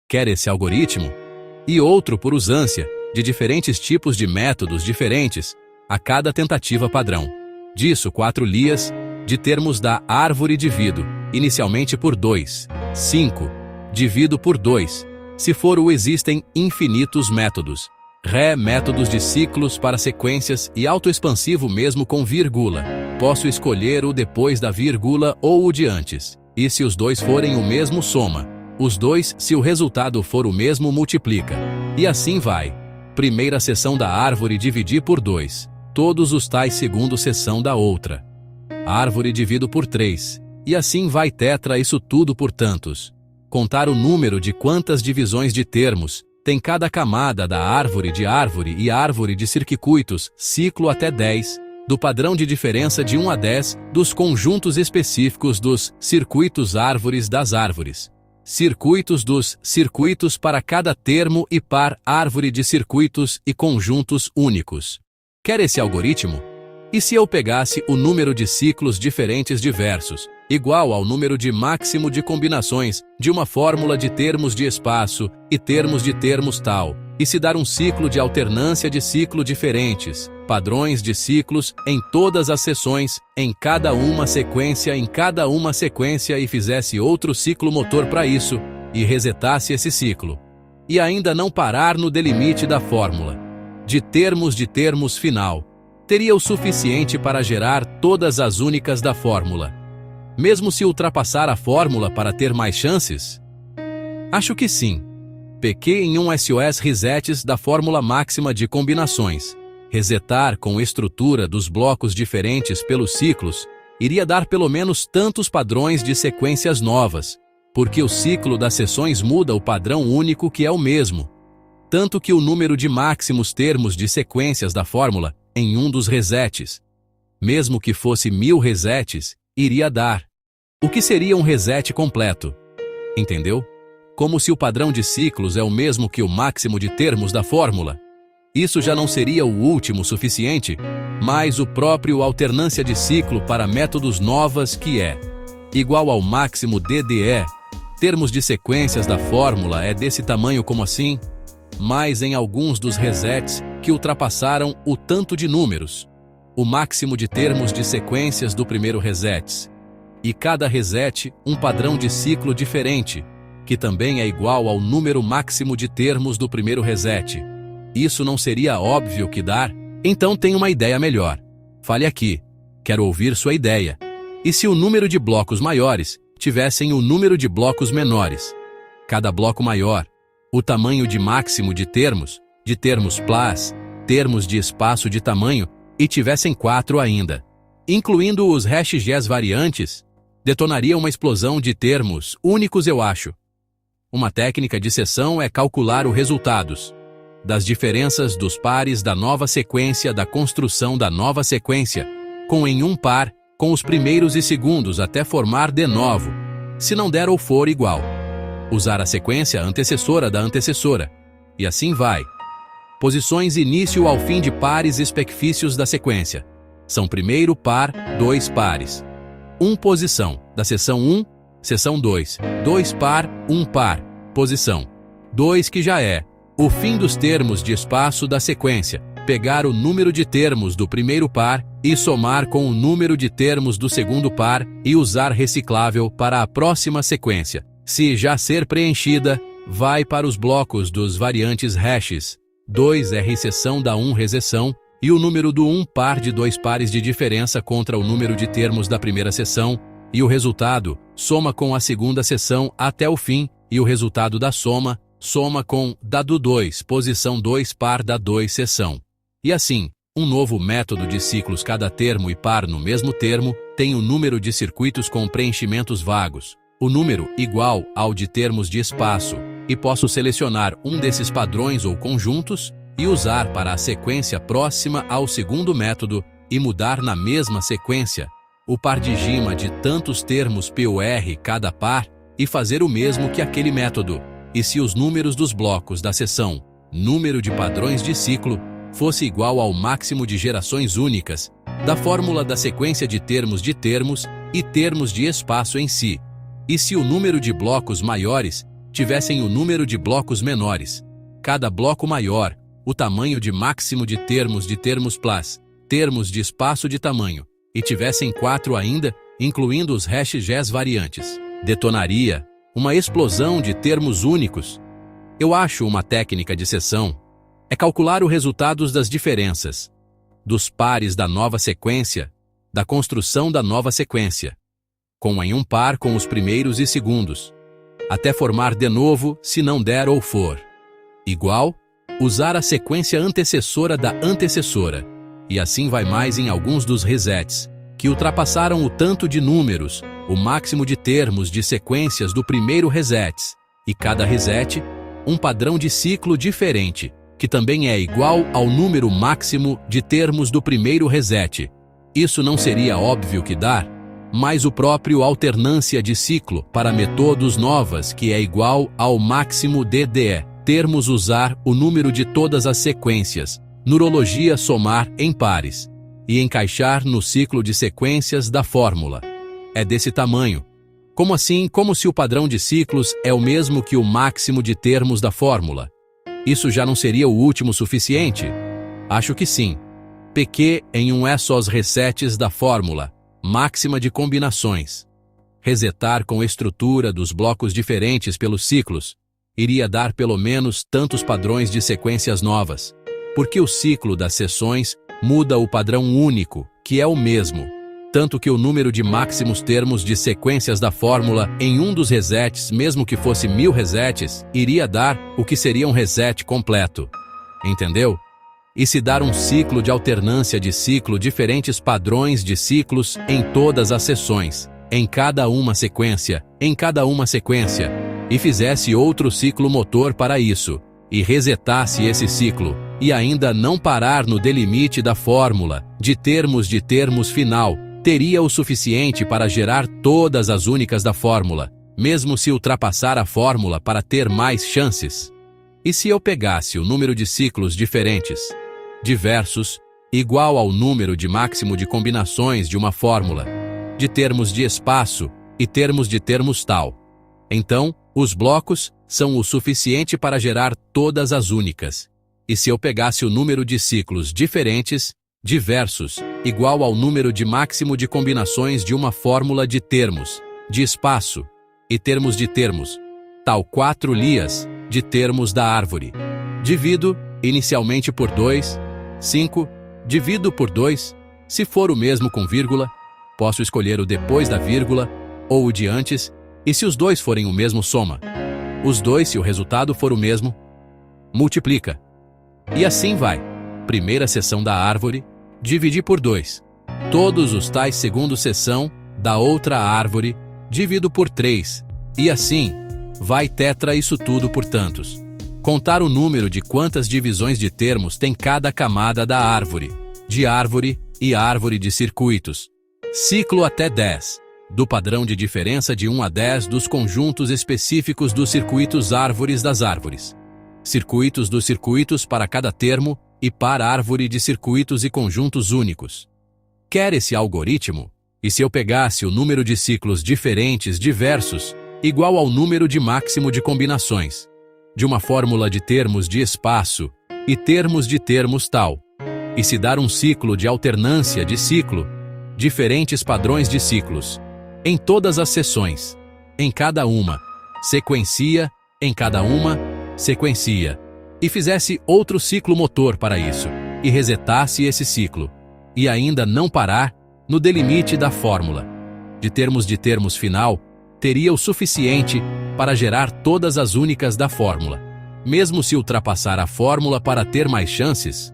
Quer esse algoritmo? E outro por usância, de diferentes tipos de métodos diferentes, a cada tentativa padrão. Disso 4 lias, de termos da árvore divido, inicialmente por 2. 5. Divido por 2. Se for o existem infinitos métodos. Métodos de ciclos para sequências e autoexpansivo mesmo com vírgula. Posso escolher o depois da vírgula ou o de antes. E se os dois forem o mesmo, soma. Os dois, se o resultado for o mesmo, multiplica. E assim vai. Primeira seção da árvore dividir por 2. Todos os tais segundo seção da outra. Árvore divido por 3. E assim vai tetra isso tudo por tantos. Contar o número de quantas divisões de termos tem cada camada da árvore e árvore de circuitos, ciclo até 10, do padrão de diferença de 1 a 10, dos conjuntos específicos dos circuitos árvores das árvores. Circuitos dos circuitos para cada termo e par árvore de circuitos e conjuntos únicos. Quer esse algoritmo? E se eu pegasse o número de ciclos diferentes diversos, igual ao número de máximo de combinações de uma fórmula de termos de espaço e termos de termos tal, e se dar um ciclo de alternância de ciclo diferentes, padrões de ciclos em todas as seções, em cada uma sequência e fizesse outro ciclo motor para isso, e resetasse esse ciclo. E ainda não parar no delimite da fórmula. De termos final. Teria o suficiente para gerar todas as únicas da fórmula. Mesmo se ultrapassar a fórmula para ter mais chances? Acho que sim. Pequei em um SOS resets da fórmula máxima de combinações. Resetar com estrutura dos blocos diferentes pelos ciclos iria dar pelo menos tantos padrões de sequências novas, porque o ciclo das seções muda o padrão único que é o mesmo. Tanto que o número de máximos termos de sequências da fórmula em um dos resets, mesmo que fosse 1000 resets, iria dar. O que seria um reset completo? Entendeu? Como se o padrão de ciclos é o mesmo que o máximo de termos da fórmula. Isso já não seria o último suficiente, mas o próprio alternância de ciclo para métodos novas que é igual ao máximo DDE. Termos de sequências da fórmula é desse tamanho como assim, mas em alguns dos resets que ultrapassaram o tanto de números. O máximo de termos de sequências do primeiro reset. E cada reset um padrão de ciclo diferente, que também é igual ao número máximo de termos do primeiro reset. Isso não seria óbvio que dar? Então tem uma ideia melhor. Fale aqui. Quero ouvir sua ideia. E se o número de blocos maiores tivessem o número de blocos menores? Cada bloco maior, o tamanho de máximo de termos plus, termos de espaço de tamanho, e tivessem 4 ainda, incluindo os hashes variantes, detonaria uma explosão de termos únicos, eu acho. Uma técnica de seção é calcular os resultados das diferenças dos pares da nova sequência da construção da nova sequência, com em um par, com os primeiros e segundos até formar de novo, se não der ou for igual. Usar a sequência antecessora da antecessora. E assim vai. Posições início ao fim de pares específicos da sequência. São primeiro par, 2 pares. 1 posição, da seção 1, seção 2. 2 par, 1 par, posição. 2 que já é o fim dos termos de espaço da sequência. Pegar o número de termos do primeiro par e somar com o número de termos do segundo par e usar reciclável para a próxima sequência. Se já ser preenchida, vai para os blocos dos variantes hashes. 2 é recessão da 1 recessão e o número do 1 par de 2 pares de diferença contra o número de termos da primeira seção, e o resultado soma com a segunda seção até o fim, e o resultado da soma com da do 2, posição 2 par da 2 seção. E assim, um novo método de ciclos. Cada termo e par no mesmo termo tem o número de circuitos com preenchimentos vagos, o número igual ao de termos de espaço, e posso selecionar um desses padrões ou conjuntos e usar para a sequência próxima ao segundo método e mudar na mesma sequência o par de gima de tantos termos POR cada par e fazer o mesmo que aquele método. E se os números dos blocos da seção, número de padrões de ciclo, fosse igual ao máximo de gerações únicas da fórmula da sequência de termos e termos de espaço em si, e se o número de blocos maiores tivessem o número de blocos menores, cada bloco maior, o tamanho de máximo de termos plus, termos de espaço de tamanho, e tivessem 4 ainda, incluindo os hashes variantes, detonaria uma explosão de termos únicos. Eu acho uma técnica de seção é calcular os resultados das diferenças, dos pares da nova sequência, da construção da nova sequência, com em um par com os primeiros e segundos, até formar de novo se não der ou for igual, usar a sequência antecessora da antecessora, e assim vai mais em alguns dos resets, que ultrapassaram o tanto de números, o máximo de termos de sequências do primeiro reset, e cada reset, um padrão de ciclo diferente, que também é igual ao número máximo de termos do primeiro reset. Isso não seria óbvio que dar, mas o próprio alternância de ciclo para métodos novas que é igual ao máximo de termos usar o número de todas as sequências, nurologia somar em pares, e encaixar no ciclo de sequências da fórmula. É desse tamanho. Como assim? Como se o padrão de ciclos é o mesmo que o máximo de termos da fórmula. Isso já não seria o último suficiente? Acho que sim. PQ em um é só os resets da fórmula, máxima de combinações. Resetar com estrutura dos blocos diferentes pelos ciclos, iria dar pelo menos tantos padrões de sequências novas, porque o ciclo das seções muda o padrão único, que é o mesmo, tanto que o número de máximos termos de sequências da fórmula em um dos resets, mesmo que fosse 1000 resets, iria dar o que seria um reset completo. Entendeu? E se dar um ciclo de alternância de ciclo diferentes padrões de ciclos em todas as seções, em cada uma sequência, e fizesse outro ciclo motor para isso, e resetasse esse ciclo, e ainda não parar no delimite da fórmula, de termos final, teria o suficiente para gerar todas as únicas da fórmula, mesmo se ultrapassar a fórmula para ter mais chances. E se eu pegasse o número de ciclos diferentes, diversos, igual ao número de máximo de combinações de uma fórmula, de termos de espaço e termos de termos tal, então, os blocos são o suficiente para gerar todas as únicas. E se eu pegasse o número de ciclos diferentes, diversos, igual ao número de máximo de combinações de uma fórmula de termos, de espaço, e termos de termos, tal 4 lias, de termos da árvore. Divido, inicialmente por 2, 5, divido por 2, se for o mesmo com vírgula, posso escolher o depois da vírgula, ou o de antes, e se os dois forem o mesmo soma. Os dois, se o resultado for o mesmo, multiplica. E assim vai. Primeira seção da árvore, dividir por 2. Todos os tais segunda seção da outra árvore, divido por 3. E assim, vai tetra isso tudo por tantos. Contar o número de quantas divisões de termos tem cada camada da árvore, de árvore e árvore de circuitos. Ciclo até 10. Do padrão de diferença de 1 a 10 dos conjuntos específicos dos circuitos árvores das árvores. Circuitos dos circuitos para cada termo e para árvore de circuitos e conjuntos únicos. Quer esse algoritmo? E se eu pegasse o número de ciclos diferentes diversos, igual ao número de máximo de combinações, de uma fórmula de termos de espaço e termos de termos tal, e se dar um ciclo de alternância de ciclo, diferentes padrões de ciclos, em todas as seções, em cada uma, sequencia, em cada uma, sequencia, e fizesse outro ciclo motor para isso, e resetasse esse ciclo, e ainda não parar no delimite da fórmula, de termos final, teria o suficiente para gerar todas as únicas da fórmula, mesmo se ultrapassar a fórmula para ter mais chances?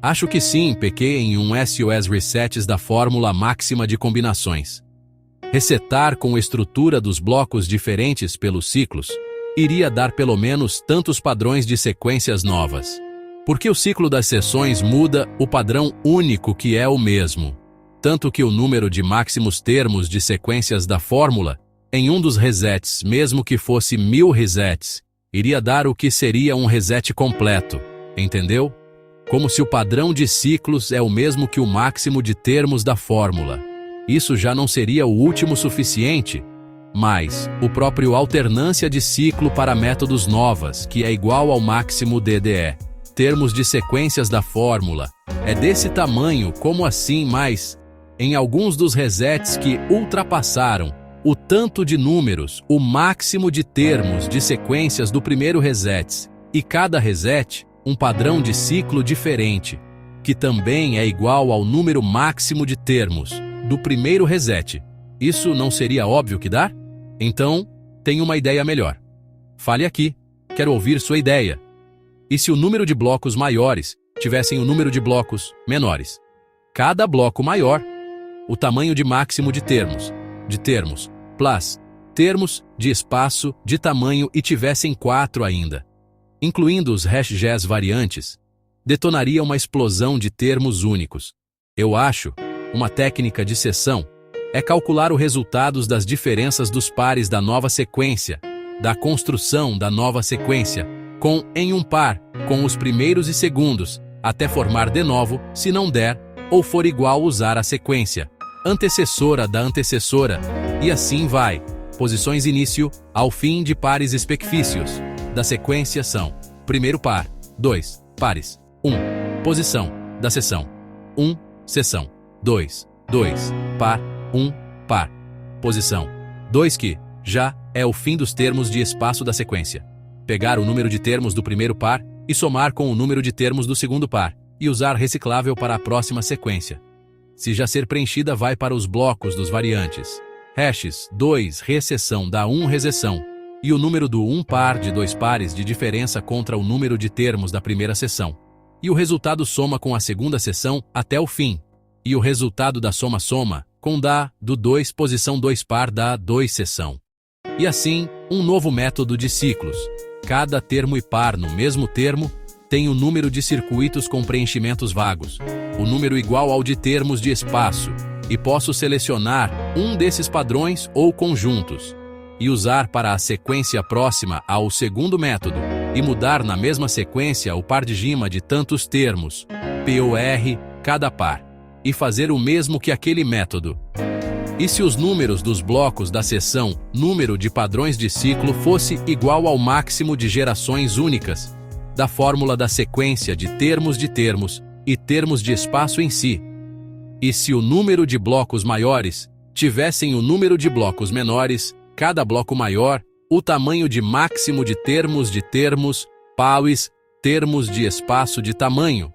Acho que sim, PQ em um SOS resets da fórmula máxima de combinações. Resetar com estrutura dos blocos diferentes pelos ciclos, iria dar pelo menos tantos padrões de sequências novas. Porque o ciclo das seções muda o padrão único que é o mesmo. Tanto que o número de máximos termos de sequências da fórmula, em um dos resets, mesmo que fosse 1000 resets, iria dar o que seria um reset completo. Entendeu? Como se o padrão de ciclos é o mesmo que o máximo de termos da fórmula. Isso já não seria o último suficiente? mais o próprio alternância de ciclo para métodos novas, que é igual ao máximo DDE. Termos de sequências da fórmula é desse tamanho, como assim, mais em alguns dos resets que ultrapassaram o tanto de números, o máximo de termos de sequências do primeiro reset, e cada reset um padrão de ciclo diferente, que também é igual ao número máximo de termos do primeiro reset. Isso não seria óbvio que dá? Então, tenho uma ideia melhor. Fale aqui, quero ouvir sua ideia. E se o número de blocos maiores tivessem o número de blocos menores? Cada bloco maior, o tamanho de máximo de termos, plus termos de espaço de tamanho e tivessem 4 ainda, incluindo os hashes variantes, detonaria uma explosão de termos únicos. Eu acho, uma técnica de seção é calcular os resultados das diferenças dos pares da nova sequência, da construção da nova sequência, em um par, com os primeiros e segundos, até formar de novo, se não der, ou for igual usar a sequência antecessora da antecessora, e assim vai. Posições início ao fim de pares específicos da sequência são: primeiro par, 2 pares, 1 posição da seção, 1 seção, 2 par, 1 par, posição 2, que já é o fim dos termos de espaço da sequência. Pegar o número de termos do primeiro par e somar com o número de termos do segundo par, e usar reciclável para a próxima sequência. Se já ser preenchida, vai para os blocos dos variantes. Hashes 2 recessão dá 1 recessão, e o número do 1 par de 2 pares de diferença contra o número de termos da primeira seção. E o resultado soma com a segunda seção até o fim. E o resultado da soma com dá do 2 posição 2 par dá 2 seção. E assim, um novo método de ciclos. Cada termo e par no mesmo termo tem o número de circuitos com preenchimentos vagos, o número igual ao de termos de espaço, e posso selecionar um desses padrões ou conjuntos, e usar para a sequência próxima ao segundo método, e mudar na mesma sequência o paradigma de tantos termos, POR, cada par, e fazer o mesmo que aquele método. E se os números dos blocos da seção número de padrões de ciclo fosse igual ao máximo de gerações únicas da fórmula da sequência de termos e termos de espaço em si? E se o número de blocos maiores tivessem o número de blocos menores, cada bloco maior, o tamanho de máximo de termos, paus, termos de espaço de tamanho,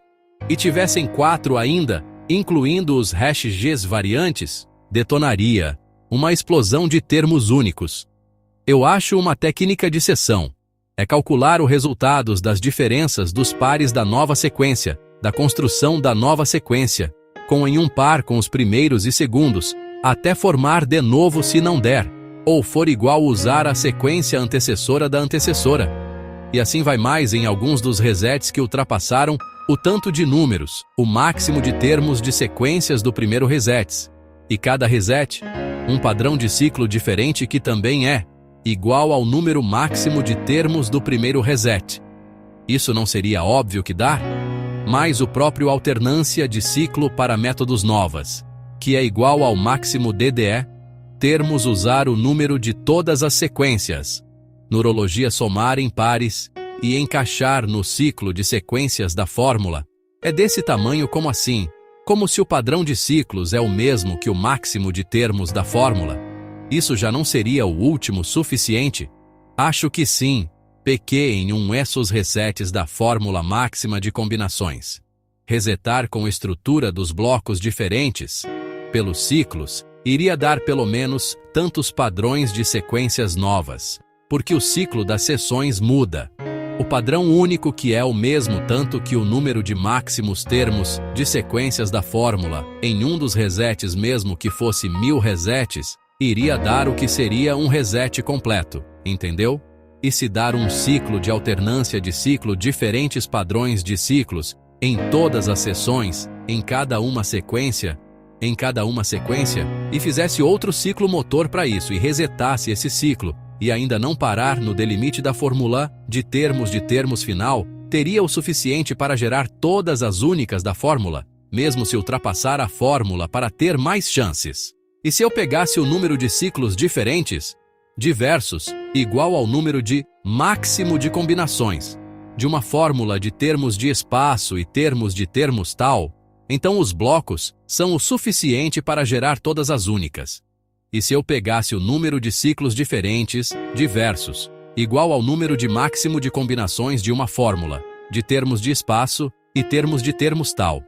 e tivessem 4 ainda, incluindo os hashes variantes, detonaria uma explosão de termos únicos. Eu acho uma técnica de seção é calcular os resultados das diferenças dos pares da nova sequência, da construção da nova sequência, em um par com os primeiros e segundos, até formar de novo se não der, ou for igual usar a sequência antecessora da antecessora. E assim vai mais em alguns dos resets que ultrapassaram o tanto de números, o máximo de termos de sequências do primeiro reset. E cada reset, um padrão de ciclo diferente que também é igual ao número máximo de termos do primeiro reset. Isso não seria óbvio que dá? Mais o próprio alternância de ciclo para métodos novas, que é igual ao máximo DDE, termos usar o número de todas as sequências, nurologia somar em pares e encaixar no ciclo de sequências da fórmula. É desse tamanho como assim, como se o padrão de ciclos é o mesmo que o máximo de termos da fórmula. Isso já não seria o último suficiente? Acho que sim. Pequei em esses resets da fórmula máxima de combinações. Resetar com estrutura dos blocos diferentes, pelos ciclos, iria dar pelo menos tantos padrões de sequências novas, porque o ciclo das seções muda. O padrão único que é o mesmo tanto que o número de máximos termos de sequências da fórmula em um dos resets, mesmo que fosse 1000 resets, iria dar o que seria um reset completo, entendeu? E se dar um ciclo de alternância de ciclo diferentes padrões de ciclos em todas as seções, em cada uma sequência, e fizesse outro ciclo motor para isso e resetasse esse ciclo, e ainda não parar no delimite da fórmula de termos final, teria o suficiente para gerar todas as únicas da fórmula, mesmo se ultrapassar a fórmula para ter mais chances. E se eu pegasse o número de ciclos diferentes, diversos, igual ao número de máximo de combinações de uma fórmula de termos de espaço e termos de termos tal, então os blocos são o suficiente para gerar todas as únicas. E se eu pegasse o número de ciclos diferentes, diversos, igual ao número de máximo de combinações de uma fórmula, de termos de espaço e termos de termos tal.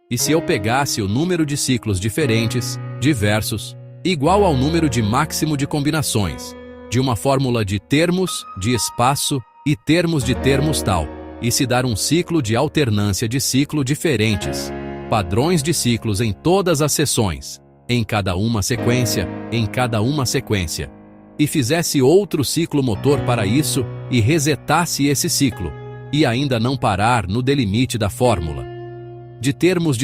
E se eu pegasse o número de ciclos diferentes, diversos, igual ao número de máximo de combinações, de uma fórmula de termos, de espaço e termos de termos tal, e se dar um ciclo de alternância de ciclo diferentes, padrões de ciclos em todas as seções, em cada uma sequência, e fizesse outro ciclo motor para isso e resetasse esse ciclo, e ainda não parar no delimite da fórmula de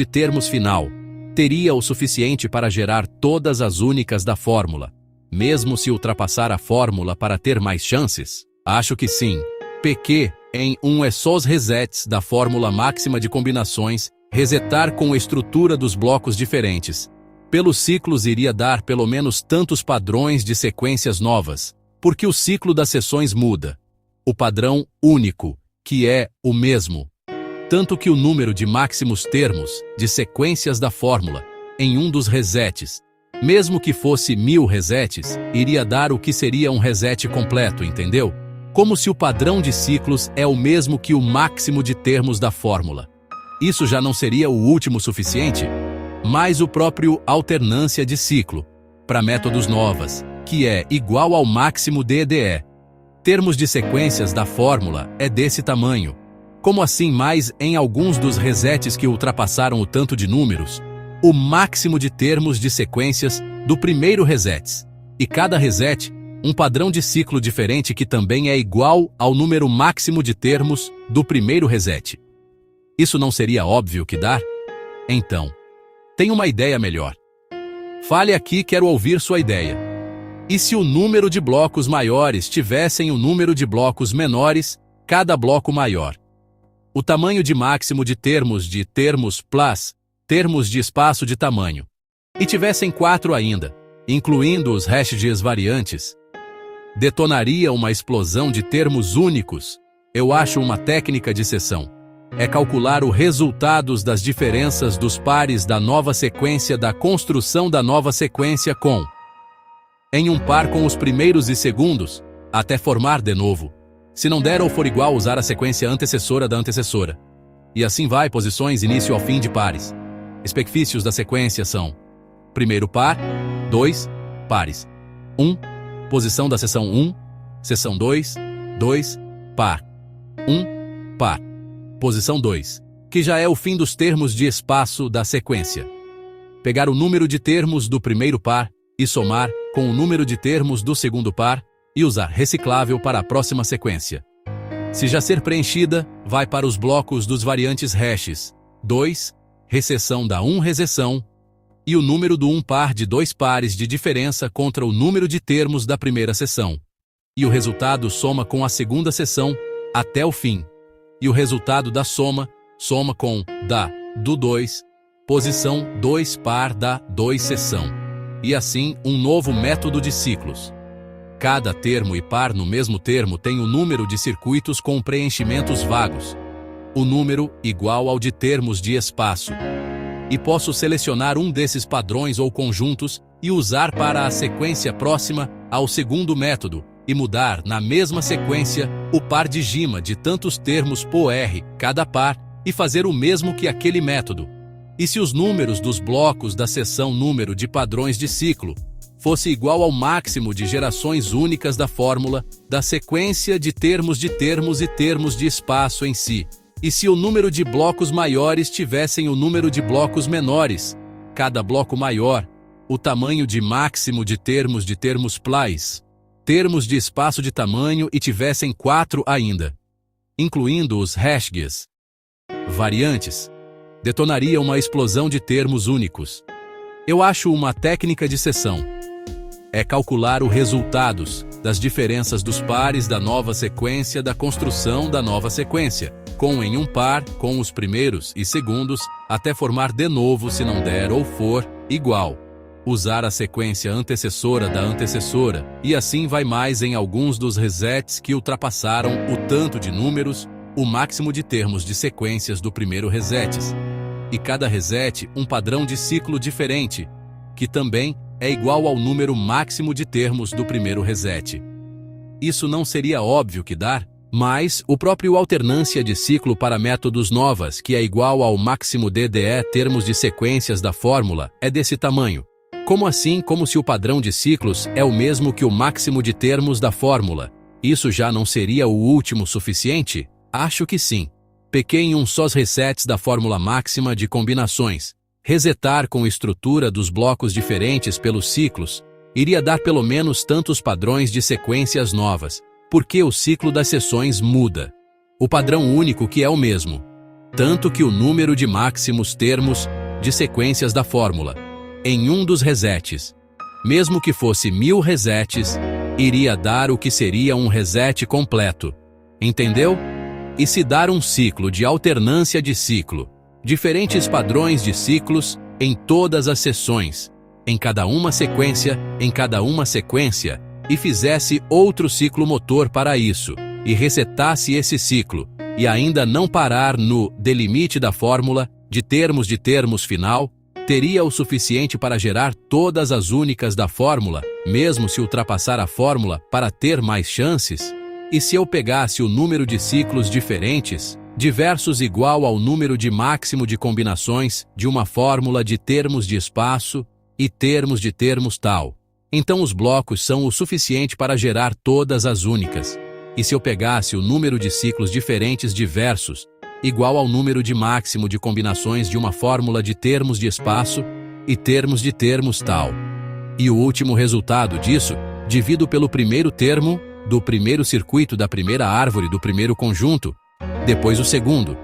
termos final, teria o suficiente para gerar todas as únicas da fórmula, mesmo se ultrapassar a fórmula para ter mais chances? Acho que sim. PQ em um é só os resets da fórmula máxima de combinações, resetar com a estrutura dos blocos diferentes. Pelos ciclos iria dar pelo menos tantos padrões de sequências novas, porque o ciclo das seções muda. O padrão único, que é o mesmo. Tanto que o número de máximos termos de sequências da fórmula em um dos resets, mesmo que fosse 1000 resets, iria dar o que seria um reset completo, entendeu? Como se o padrão de ciclos é o mesmo que o máximo de termos da fórmula. Isso já não seria o último suficiente? Mais o próprio alternância de ciclo, para métodos novas, que é igual ao máximo DDE. Termos de sequências da fórmula é desse tamanho. Como assim mais em alguns dos resets que ultrapassaram o tanto de números? O máximo de termos de sequências do primeiro reset. E cada reset, um padrão de ciclo diferente que também é igual ao número máximo de termos do primeiro reset. Isso não seria óbvio que dar? Então, tem uma ideia melhor. Fale aqui, quero ouvir sua ideia. E se o número de blocos maiores tivessem o número de blocos menores, cada bloco maior? O tamanho de máximo de termos plus, termos de espaço de tamanho. E tivessem 4 ainda, incluindo os hashes variantes. Detonaria uma explosão de termos únicos. Eu acho uma técnica de seção é calcular os resultados das diferenças dos pares da nova sequência da construção da nova sequência em um par com os primeiros e segundos, até formar de novo. Se não der ou for igual, usar a sequência antecessora da antecessora. E assim vai, posições início ao fim de pares. Específios da sequência são: primeiro par, 2 pares. 1, posição da seção 1, seção 2, 2, par. 1, par. Posição 2, que já é o fim dos termos de espaço da sequência. Pegar o número de termos do primeiro par e somar com o número de termos do segundo par e usar reciclável para a próxima sequência. Se já ser preenchida, vai para os blocos dos variantes hashes 2, recessão da 1 recessão, e o número do 1 par de 2 pares de diferença contra o número de termos da primeira seção. E o resultado soma com a segunda seção até o fim. E o resultado da soma com do 2, posição 2 par da 2 seção. E assim, um novo método de ciclos. Cada termo e par no mesmo termo tem o número de circuitos com preenchimentos vagos. O número igual ao de termos de espaço. E posso selecionar um desses padrões ou conjuntos e usar para a sequência próxima ao segundo método, e mudar na mesma sequência o par de gima de tantos termos por cada par e fazer o mesmo que aquele método. E se os números dos blocos da seção número de padrões de ciclo fosse igual ao máximo de gerações únicas da fórmula da sequência de termos e termos de espaço em si, e se o número de blocos maiores tivessem o número de blocos menores, cada bloco maior, o tamanho de máximo de termos plus, termos de espaço de tamanho e tivessem 4 ainda, incluindo os hashes variantes, detonaria uma explosão de termos únicos. Eu acho uma técnica de seção é calcular os resultados das diferenças dos pares da nova sequência da construção da nova sequência, em um par com os primeiros e segundos, até formar de novo se não der ou for igual. usar a sequência antecessora da antecessora, e assim vai mais em alguns dos resets que ultrapassaram o tanto de números, o máximo de termos de sequências do primeiro resets. E cada reset um padrão de ciclo diferente, que também é igual ao número máximo de termos do primeiro reset. Isso não seria óbvio que dar, mas o próprio alternância de ciclo para métodos novas, que é igual ao máximo DDE termos de sequências da fórmula, é desse tamanho. Como assim? Como se o padrão de ciclos é o mesmo que o máximo de termos da fórmula. Isso já não seria o último suficiente? Acho que sim. Pequei em um só resets da fórmula máxima de combinações. Resetar com estrutura dos blocos diferentes pelos ciclos iria dar pelo menos tantos padrões de sequências novas, porque o ciclo das seções muda. O padrão único que é o mesmo, tanto que o número de máximos termos de sequências da fórmula em um dos resets, mesmo que fosse 1000 resets, iria dar o que seria um reset completo. Entendeu? E se dar um ciclo de alternância de ciclo, diferentes padrões de ciclos em todas as seções, em cada uma sequência, e fizesse outro ciclo motor para isso, e resetasse esse ciclo, e ainda não parar no delimite da fórmula de termos final, teria o suficiente para gerar todas as únicas da fórmula, mesmo se ultrapassar a fórmula para ter mais chances? E se eu pegasse o número de ciclos diferentes, diversos igual ao número de máximo de combinações de uma fórmula de termos de espaço e termos de termos tal, então os blocos são o suficiente para gerar todas as únicas. E se eu pegasse o número de ciclos diferentes diversos, igual ao número de máximo de combinações de uma fórmula de termos de espaço e termos de termos tal, e o último resultado disso, divido pelo primeiro termo do primeiro circuito da primeira árvore do primeiro conjunto, depois o segundo,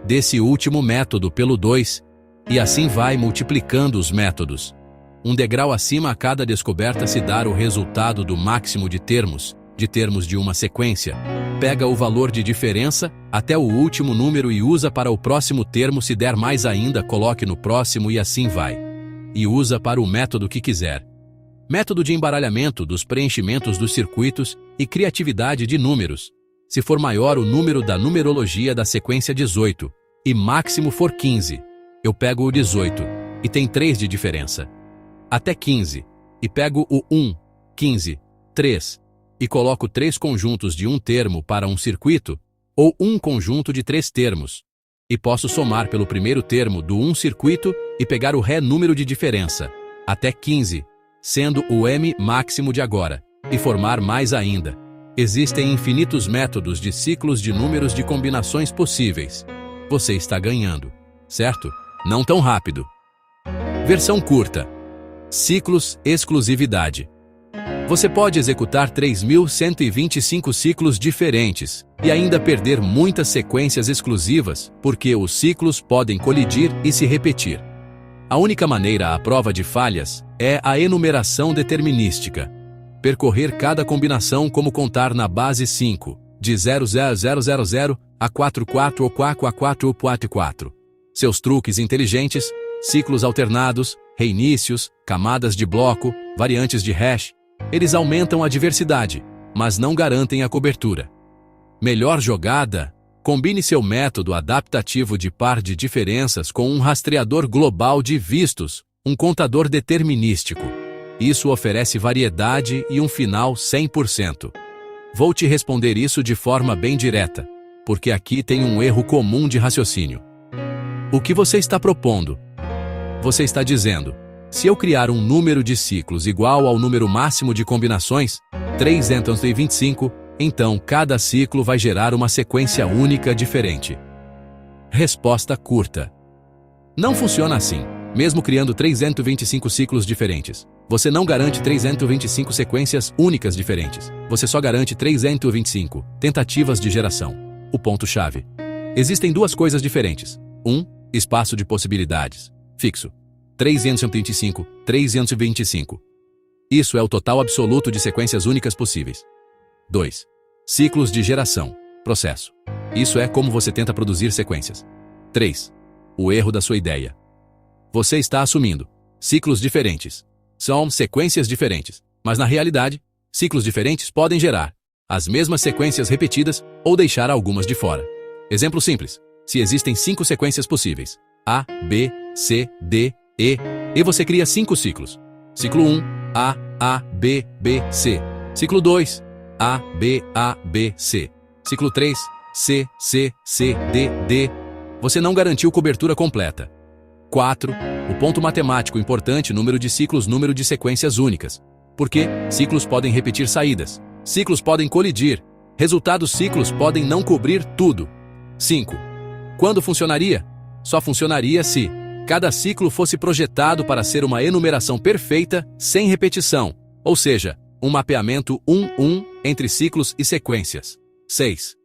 desse último método pelo 2, e assim vai multiplicando os métodos. Um degrau acima a cada descoberta se dar o resultado do máximo de termos de uma sequência. Pega o valor de diferença até o último número e usa para o próximo termo. Se der mais ainda, coloque no próximo e assim vai. E usa para o método que quiser. Método de embaralhamento dos preenchimentos dos circuitos e criatividade de números. Se for maior o número da numerologia da sequência 18 e máximo for 15, eu pego o 18 e tem 3 de diferença. Até 15 e pego o 1, 15, 3 e coloco 3 conjuntos de um termo para um circuito ou um conjunto de 3 termos. E posso somar pelo primeiro termo do um circuito e pegar o ré número de diferença, até 15, sendo o m máximo de agora, e formar mais ainda. Existem infinitos métodos de ciclos de números de combinações possíveis. Você está ganhando, certo? Não tão rápido. Versão curta. Ciclos, exclusividade. Você pode executar 3.125 ciclos diferentes e ainda perder muitas sequências exclusivas, porque os ciclos podem colidir e se repetir. A única maneira à prova de falhas é a enumeração determinística. Percorrer cada combinação como contar na base 5, de 00000 a 44 ou 44 ou 44. Seus truques inteligentes, ciclos alternados, reinícios, camadas de bloco, variantes de hash, eles aumentam a diversidade, mas não garantem a cobertura. Melhor jogada? Combine seu método adaptativo de par de diferenças com um rastreador global de vistos, um contador determinístico. Isso oferece variedade e um final 100%. Vou te responder isso de forma bem direta, porque aqui tem um erro comum de raciocínio. O que você está propondo? Você está dizendo, se eu criar um número de ciclos igual ao número máximo de combinações, 325, então cada ciclo vai gerar uma sequência única diferente. Resposta curta. Não funciona assim. Mesmo criando 325 ciclos diferentes, você não garante 325 sequências únicas diferentes. Você só garante 325 tentativas de geração. O ponto-chave. Existem duas coisas diferentes. 1. Espaço de possibilidades. Fixo. 325, 325. Isso é o total absoluto de sequências únicas possíveis. 2. Ciclos de geração. Processo. Isso é como você tenta produzir sequências. 3. O erro da sua ideia. Você está assumindo ciclos diferentes. São sequências diferentes, mas na realidade, ciclos diferentes podem gerar as mesmas sequências repetidas ou deixar algumas de fora. Exemplo simples: se existem 5 sequências possíveis, A, B, C, D, e você cria 5 ciclos. Ciclo 1, A, B, B, C. Ciclo 2, A, B, C. Ciclo 3, C, C, C, D, D. Você não garantiu cobertura completa. 4. O ponto matemático importante: número de ciclos, número de sequências únicas. Porque ciclos podem repetir saídas. Ciclos podem colidir. Resultados: ciclos podem não cobrir tudo. 5. Quando funcionaria? Só funcionaria se cada ciclo fosse projetado para ser uma enumeração perfeita, sem repetição, ou seja, um mapeamento 1-1 entre ciclos e sequências. 6.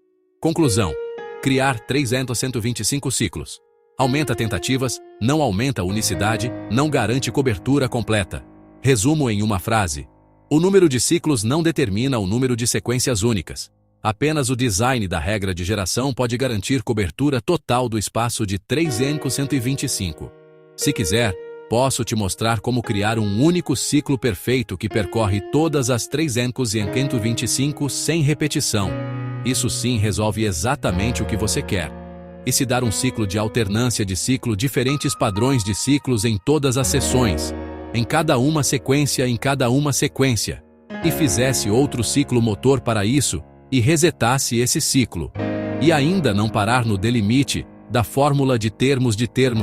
Conclusão: criar 325 ciclos. Aumenta tentativas, não aumenta unicidade, não garante cobertura completa. Resumo em uma frase: o número de ciclos não determina o número de sequências únicas. Apenas o design da regra de geração pode garantir cobertura total do espaço de 325. Se quiser, posso te mostrar como criar um único ciclo perfeito que percorre todas as 325 sem repetição. Isso sim resolve exatamente o que você quer. E se dar um ciclo de alternância de ciclo, diferentes padrões de ciclos em todas as seções, em cada uma sequência, e fizesse outro ciclo motor para isso, e resetasse esse ciclo, e ainda não parar no delimite da fórmula de termos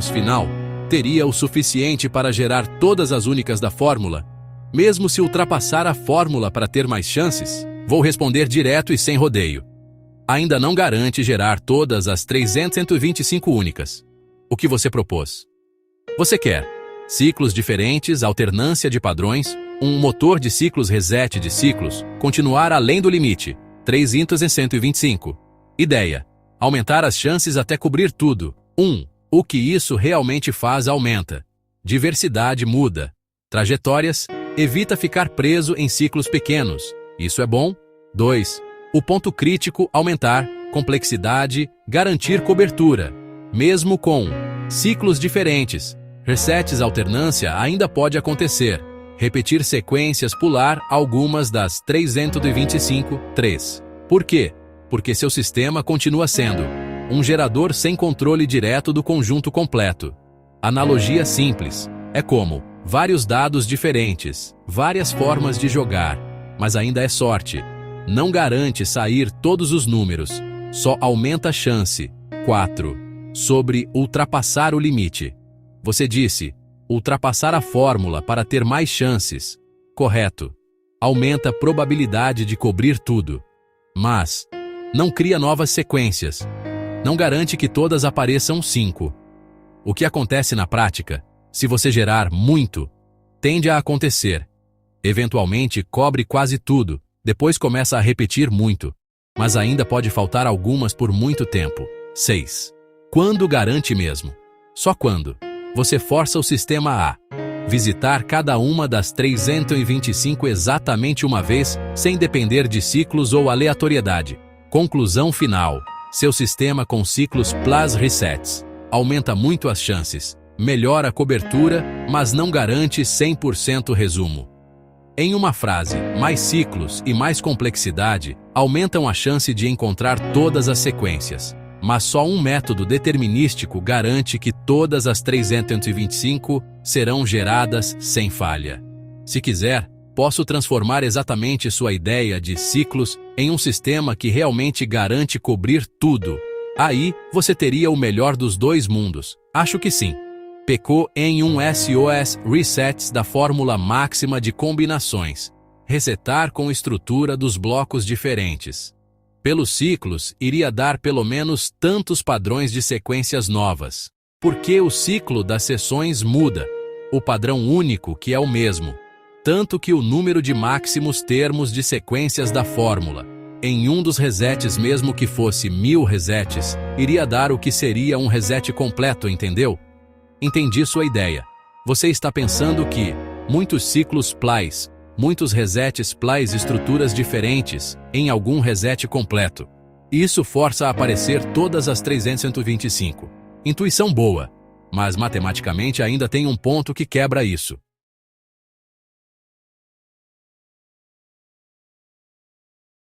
final, teria o suficiente para gerar todas as únicas da fórmula, mesmo se ultrapassar a fórmula para ter mais chances? Vou responder direto e sem rodeio. Ainda não garante gerar todas as 325 únicas. O que você propôs? Você quer ciclos diferentes, alternância de padrões, um motor de ciclos, reset de ciclos, continuar além do limite, 325. Ideia: aumentar as chances até cobrir tudo. 1. O que isso realmente faz aumenta. Diversidade muda. Trajetórias, evita ficar preso em ciclos pequenos. Isso é bom. 2. O ponto crítico: aumentar. Complexidade, garantir cobertura. Mesmo com ciclos diferentes, resets, alternância ainda pode acontecer. Repetir sequências, pular algumas das 325. 3. Por quê? Porque seu sistema continua sendo um gerador sem controle direto do conjunto completo. Analogia simples: é como vários dados diferentes, várias formas de jogar, mas ainda é sorte. Não garante sair todos os números, só aumenta a chance. 4. Sobre ultrapassar o limite. Você disse: ultrapassar a fórmula para ter mais chances. Correto. Aumenta a probabilidade de cobrir tudo. Mas não cria novas sequências. Não garante que todas apareçam 5. O que acontece na prática, se você gerar muito, tende a acontecer. Eventualmente cobre quase tudo, depois começa a repetir muito, mas ainda pode faltar algumas por muito tempo. 6. Quando garante mesmo? Só quando você força o sistema a visitar cada uma das 325 exatamente uma vez, sem depender de ciclos ou aleatoriedade. Conclusão final: seu sistema com ciclos plus resets aumenta muito as chances, melhora a cobertura, mas não garante 100%. Resumo: em uma frase, mais ciclos e mais complexidade aumentam a chance de encontrar todas as sequências. Mas só um método determinístico garante que todas as 325 serão geradas sem falha. Se quiser, posso transformar exatamente sua ideia de ciclos em um sistema que realmente garante cobrir tudo. Aí, você teria o melhor dos dois mundos. Acho que sim. Pecou em um SOS resets da fórmula máxima de combinações. Resetar com estrutura dos blocos diferentes. Pelos ciclos, iria dar pelo menos tantos padrões de sequências novas. Porque o ciclo das seções muda. O padrão único, que é o mesmo. Tanto que o número de máximos termos de sequências da fórmula, em um dos resets, mesmo que fosse 1000 resets, iria dar o que seria um reset completo, entendeu? Entendi sua ideia. Você está pensando que muitos ciclos plies, muitos resets plies, estruturas diferentes, em algum reset completo. Isso força a aparecer todas as 325. Intuição boa, mas matematicamente ainda tem um ponto que quebra isso.